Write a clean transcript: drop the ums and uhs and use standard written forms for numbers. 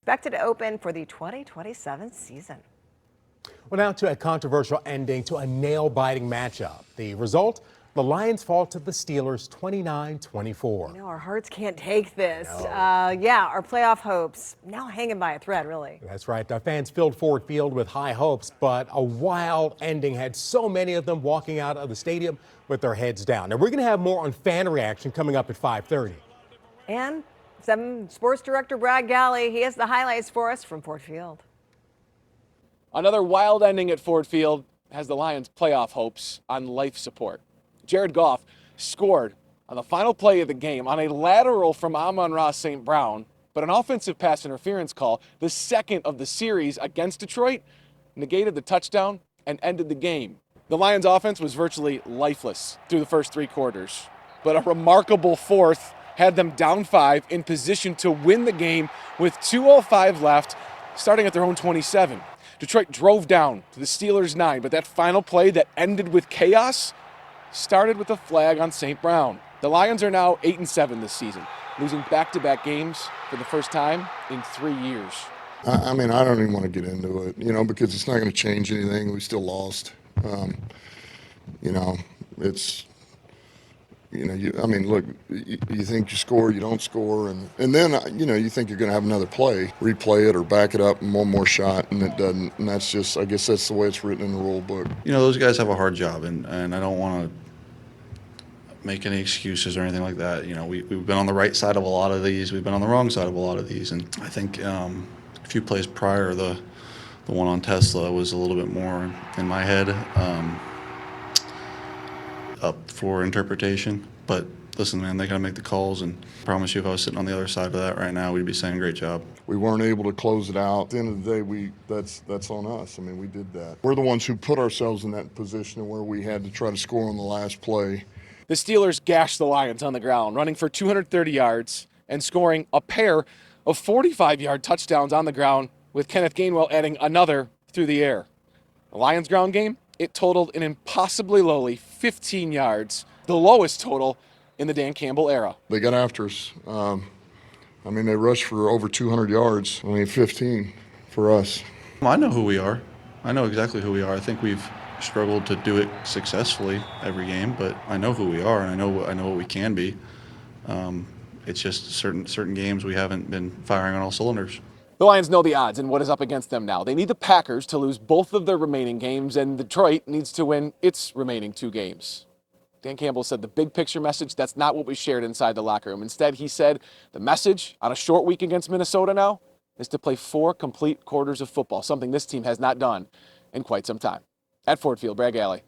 expected to open for the 2027 season. Well, now to a controversial ending to a nail-biting matchup. The result? The Lions fall to the Steelers 29-24. Our hearts can't take this. Yeah, our playoff hopes now hanging by a thread, really. That's right. The fans filled Ford Field with high hopes, but a wild ending had so many of them walking out of the stadium with their heads down. Now, we're going to have more on fan reaction coming up at 5:30. And 7 Sports Director Brad Galley, he has the highlights for us from Ford Field. Another wild ending at Ford Field has the Lions' playoff hopes on life support. Jared Goff scored on the final play of the game on a lateral from Amon-Ra St. Brown, but an offensive pass interference call, the second of the series against Detroit, negated the touchdown and ended the game. The Lions' offense was virtually lifeless through the first 3 quarters, but a remarkable fourth had them down 5 in position to win the game with 2:05 left, starting at their own 27. Detroit drove down to the Steelers' 9, but that final play that ended with chaos started with a flag on St. Brown. The Lions are now 8-7 this season, losing back-to-back games for the first time in 3 years. I mean, I don't even want to get into it, because it's not going to change anything. We still lost. It's, look, you think you score, you don't score, and then, you think you're going to have another play, replay it or back it up and one more shot, and it doesn't. And that's just, I guess that's the way it's written in the rule book. Those guys have a hard job, and I don't want to make any excuses or anything like that. We've been on the right side of a lot of these. We've been on the wrong side of a lot of these. And I think a few plays prior, the one on Tesla was a little bit more in my head, up for interpretation. But listen, man, they got to make the calls. And I promise you, if I was sitting on the other side of that right now, we'd be saying great job. We weren't able to close it out. At the end of the day, that's on us. I mean, we did that. We're the ones who put ourselves in that position where we had to try to score on the last play. The Steelers gashed the Lions on the ground, running for 230 yards and scoring a pair of 45-yard touchdowns on the ground, with Kenneth Gainwell adding another through the air. The Lions' ground game, it totaled an impossibly lowly 15 yards, the lowest total in the Dan Campbell era. They got after us. They rushed for over 200 yards. 15 for us. I know who we are. I know exactly who we are. I think we've struggled to do it successfully every game, but I know who we are, and I know what we can be. It's just certain games we haven't been firing on all cylinders. The Lions know the odds and what is up against them now. They need the Packers to lose both of their remaining games, and Detroit needs to win its remaining 2 games. Dan Campbell said the big picture message, that's not what we shared inside the locker room. Instead, he said the message on a short week against Minnesota now is to play 4 complete quarters of football, something this team has not done in quite some time. At Ford Field, Brad Galley,